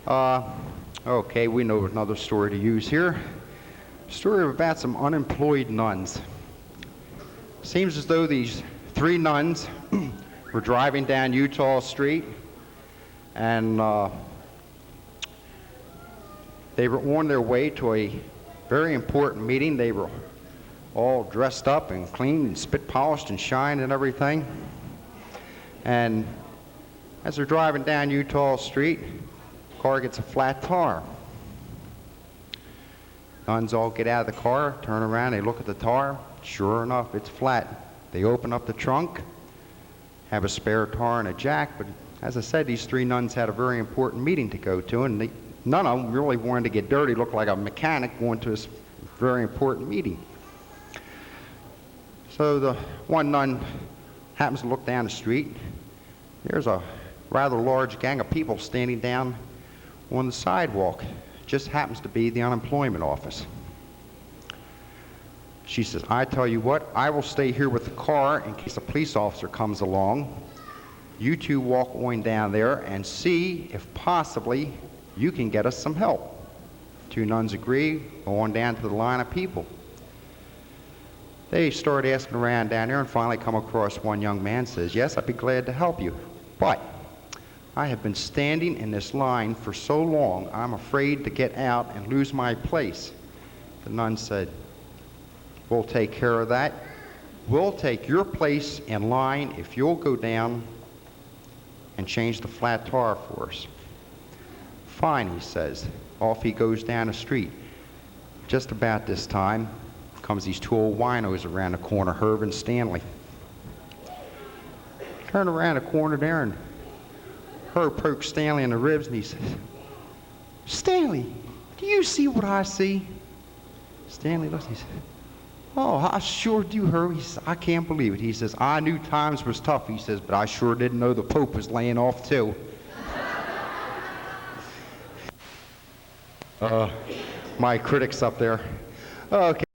Okay, we know another story to use here. Story about some unemployed nuns. Seems as though these three nuns were driving down Utah Street, and they were on their way to a very important meeting. They were all dressed up and clean and spit polished and shined and everything. And as they're driving down Utah Street, the car gets a flat tire. Nuns all get out of the car, turn around, they look at the tire. Sure enough, it's flat. They open up the trunk, have a spare tire and a jack, but as I said, these three nuns had a very important meeting to go to, and none of them really wanted to get dirty, looked like a mechanic going to this very important meeting. So the one nun happens to look down the street. There's a rather large gang of people standing down on the sidewalk. Just happens to be the unemployment office. She says, I tell you what, I will stay here with the car in case a police officer comes along. You two walk on down there and see if possibly you can get us some help. Two nuns agree, go on down to the line of people. They start asking around down there and finally come across one young man, says, yes, I'd be glad to help you, but I have been standing in this line for so long, I'm afraid to get out and lose my place. The nun said, we'll take care of that. We'll take your place in line if you'll go down and change the flat tire for us. Fine, he says. Off he goes down the street. Just about this time comes these two old winos around the corner, Herb and Stanley. Turn around the corner there, and Herb pokes Stanley in the ribs, and he says, Stanley, do you see what I see? Stanley looks, he says, oh, I sure do, Herb. He says, I can't believe it. He says, I knew times was tough, he says, but I sure didn't know the Pope was laying off too. My critics up there. Okay.